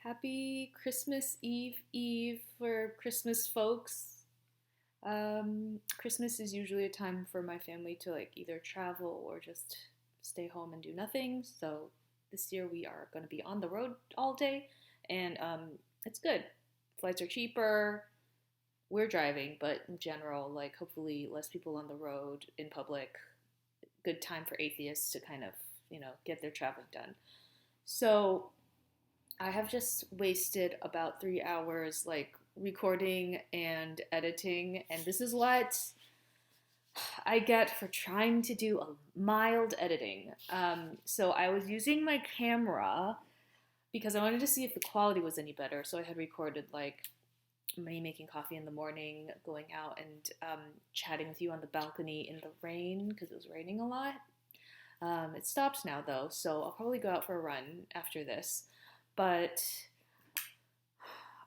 Happy Christmas Eve for Christmas folks. Christmas is usually a time for my family to like either travel or just stay home and do nothing. So this year we are going to be on the road all day, and it's good. Flights are cheaper. We're driving, but in general, like hopefully less people on the road in public. Good time for atheists to kind of get their traveling done. So I have just wasted about 3 hours like recording and editing, and this is what I get for trying to do a mild editing. So I was using my camera because I wanted to see if the quality was any better. So I had recorded like me making coffee in the morning, going out and chatting with you on the balcony in the rain because it was raining a lot. It stops now though, so I'll probably go out for a run after this. But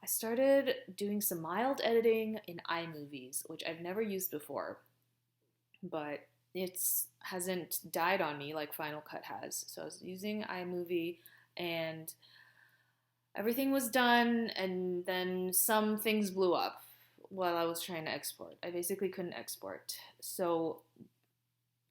I started doing some mild editing in iMovies, which I've never used before, but it's hasn't died on me like Final Cut has. So I was using iMovie and everything was done, and then some things blew up while I was trying to export. I basically couldn't export. So,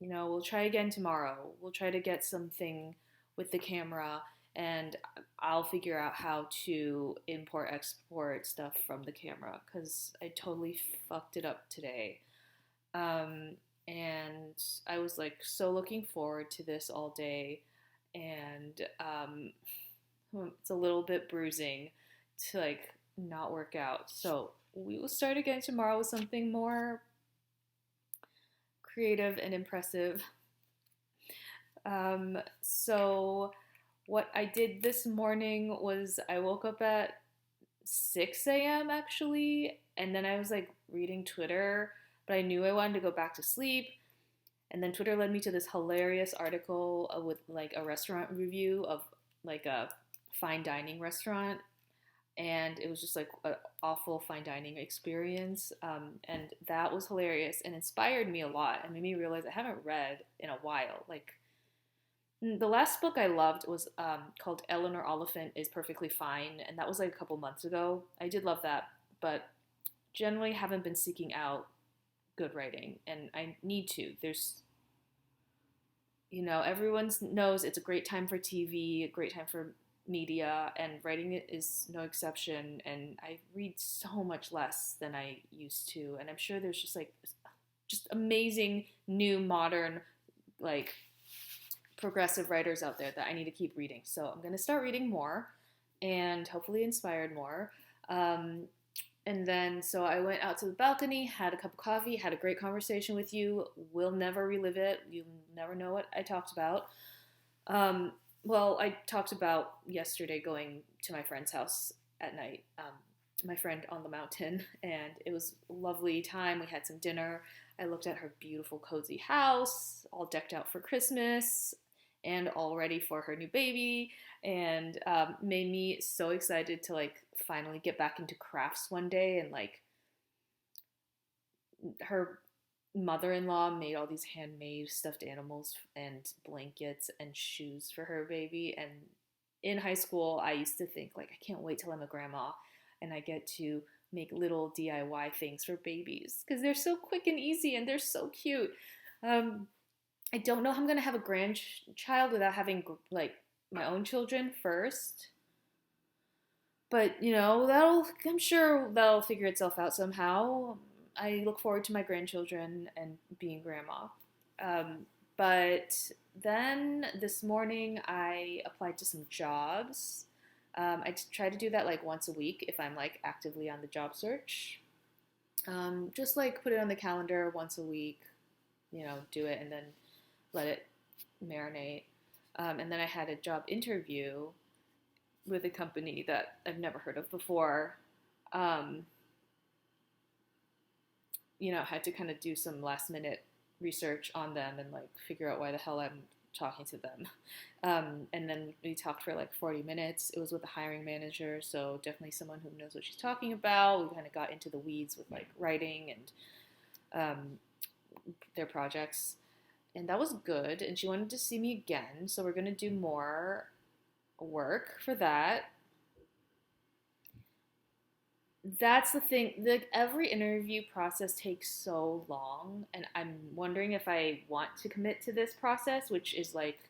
we'll try again tomorrow. We'll try to get something with the camera, and I'll figure out how to import export stuff from the camera because I totally fucked it up today. Um, and I was like so looking forward to this all day, and it's a little bit bruising to like not work out. So we will start again tomorrow with something more creative and impressive. So what I did this morning was I woke up at 6 a.m. actually, and then I was like reading Twitter, but I knew I wanted to go back to sleep. And then Twitter led me to this hilarious article with like a restaurant review of like a fine dining restaurant, and it was just like an awful fine dining experience. And that was hilarious and inspired me a lot and made me realize I haven't read in a while. Like the last book I loved was called Eleanor Oliphant is Perfectly Fine, and that was like a couple months ago. I did love that, but generally haven't been seeking out good writing, and I need to. Everyone knows it's a great time for TV, a great time for media, and writing it is no exception. And I read so much less than I used to, and I'm sure there's just amazing new modern like progressive writers out there that I need to keep reading. So I'm going to start reading more and hopefully inspired more. And then, so I went out to the balcony, had a cup of coffee, had a great conversation with you. We'll never relive it. You'll never know what I talked about. Well, I talked about yesterday going to my friend's house at night, my friend on the mountain, and it was a lovely time. We had some dinner. I looked at her beautiful, cozy house, all decked out for Christmas and all ready for her new baby, and made me so excited to like finally get back into crafts one day. And like her mother-in-law made all these handmade stuffed animals and blankets and shoes for her baby. And in high school I used to think like I can't wait till I'm a grandma and I get to make little DIY things for babies because they're so quick and easy and they're so cute. um, I don't know how I'm gonna have a grandchild without having like my own children first, but that'll I'm sure that'll figure itself out somehow. I look forward to my grandchildren and being grandma. Um, but then this morning I applied to some jobs. Try to do that like once a week if I'm like actively on the job search. Just like put it on the calendar once a week, do it and then let it marinate. And then I had a job interview with a company that I've never heard of before. Um, had to kind of do some last minute research on them and like figure out why the hell I'm talking to them. And then we talked for like 40 minutes. It was with the hiring manager, so definitely someone who knows what she's talking about. We kind of got into the weeds with like writing and their projects, and that was good. And she wanted to see me again, so we're gonna do more work for that. That's the thing. Like every interview process takes so long, and I'm wondering if I want to commit to this process, which is like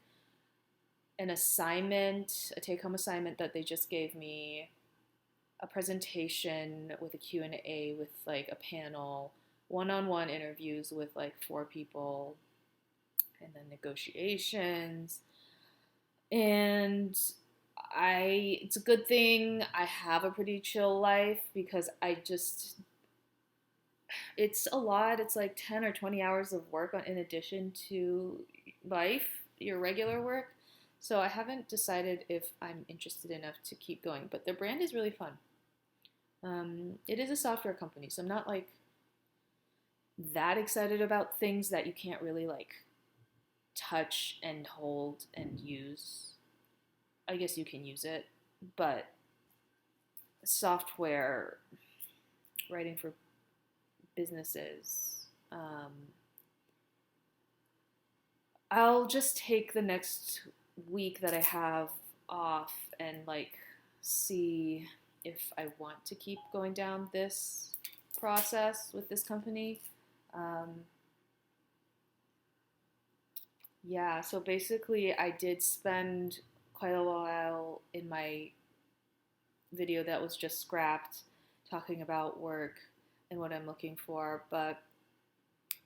an assignment, a take-home assignment that they just gave me, a presentation with a Q&A with like a panel, one-on-one interviews with like four people, and then negotiations. And it's a good thing I have a pretty chill life because it's a lot. It's like 10 or 20 hours of work in addition to life, your regular work. So I haven't decided if I'm interested enough to keep going, but their brand is really fun. It is a software company, so I'm not like that excited about things that you can't really like touch and hold and use. I guess you can use it, but software writing for businesses. I'll just take the next week that I have off and like see if I want to keep going down this process with this company. Um, yeah, so basically, I did spend quite a while in my video that was just scrapped talking about work and what I'm looking for, but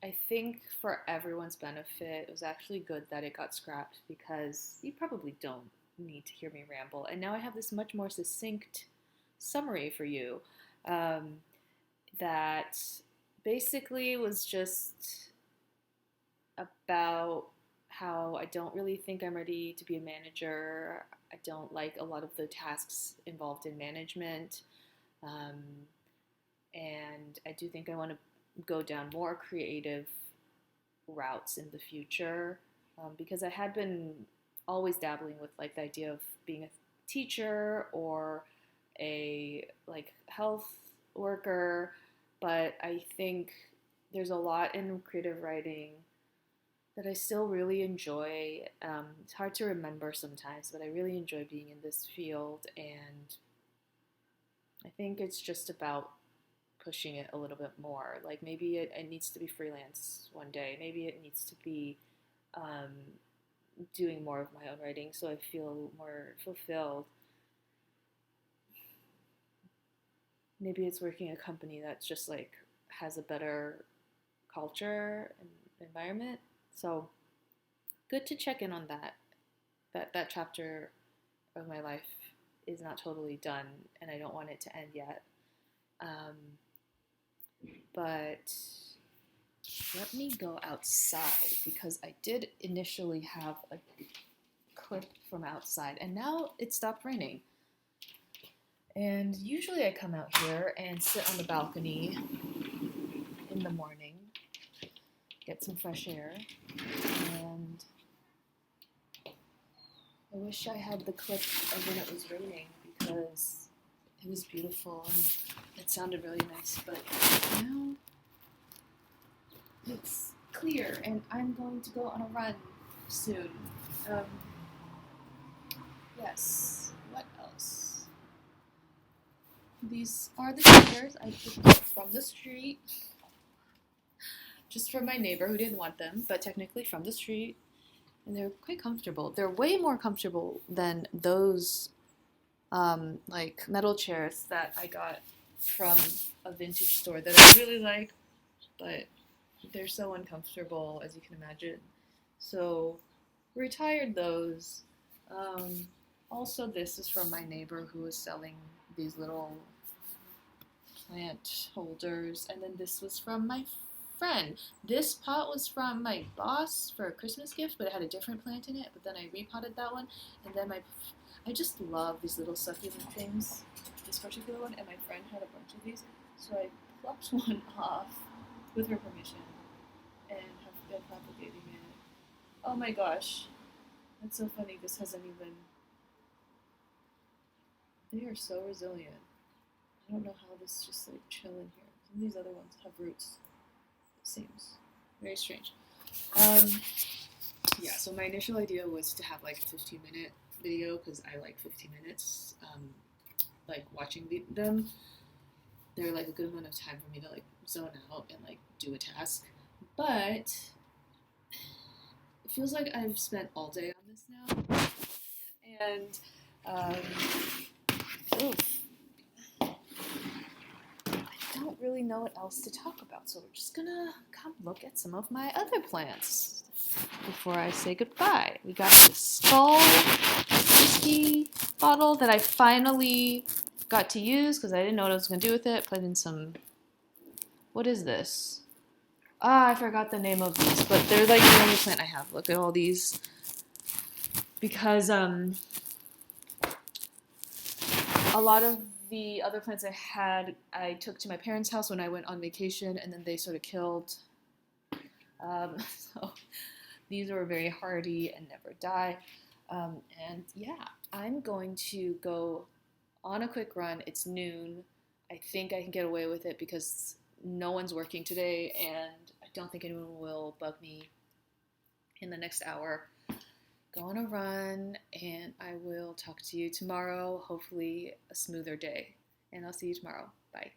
I think for everyone's benefit, it was actually good that it got scrapped because you probably don't need to hear me ramble. And now I have this much more succinct summary for you um, that basically was just about how I don't really think I'm ready to be a manager. I don't like a lot of the tasks involved in management. Um, and I do think I want to go down more creative routes in the future because I had been always dabbling with like the idea of being a teacher or a like health worker, but I think there's a lot in creative writing that I still really enjoy. It's hard to remember sometimes, but I really enjoy being in this field, and I think it's just about pushing it a little bit more. Like maybe it needs to be freelance one day. Maybe it needs to be um, doing more of my own writing so I feel more fulfilled. Maybe it's working in a company that's just like has a better culture and environment. So good to check in on that. That chapter of my life is not totally done, and I don't want it to end yet. Um, but let me go outside because I did initially have a clip from outside, and now it stopped raining. And usually I come out here and sit on the balcony in the morning, get some fresh air, and I wish I had the clip of when it was raining because it was beautiful and it sounded really nice, but now it's clear and I'm going to go on a run soon. Um, yes, what else? These are the sneakers I picked up from the street, just from my neighbor who didn't want them, but technically from the street. And they're quite comfortable. They're way more comfortable than those like metal chairs that I got from a vintage store that I really like, but they're so uncomfortable as you can imagine. So retired those. Also, this is from my neighbor who was selling these little plant holders, and then this was from my friend. This pot was from my boss for a Christmas gift, but it had a different plant in it. But then I repotted that one, and then I just love these little succulent things. This particular one, and my friend had a bunch of these, so I plucked one off with her permission, and have been propagating it. Oh my gosh, that's so funny. This hasn't even. They are so resilient. I don't know how this just like chill in here. Some of these other ones have roots. It seems very strange. Yeah. So my initial idea was to have like a 15-minute video because I like 15 minutes. Like watching them. they're like a good amount of time for me to like zone out and like do a task. But it feels like I've spent all day on this now, and oof, I don't really know what else to talk about. So we're just gonna come look at some of my other plants before I say goodbye. We got this Skull whiskey bottle that I finally got to use because I didn't know what I was gonna do with it. Put in some. What is this? Ah, I forgot the name of these, but they're like the only plant I have. Look at all these. Because a lot of the other plants I had, I took to my parents' house when I went on vacation, and then they sort of killed. So these were very hardy and never die. And yeah, I'm going to go on a quick run. It's noon. I think I can get away with it because no one's working today, and I don't think anyone will bug me in the next hour. Go on a run, and I will talk to you tomorrow. Hopefully, a smoother day. And I'll see you tomorrow. Bye.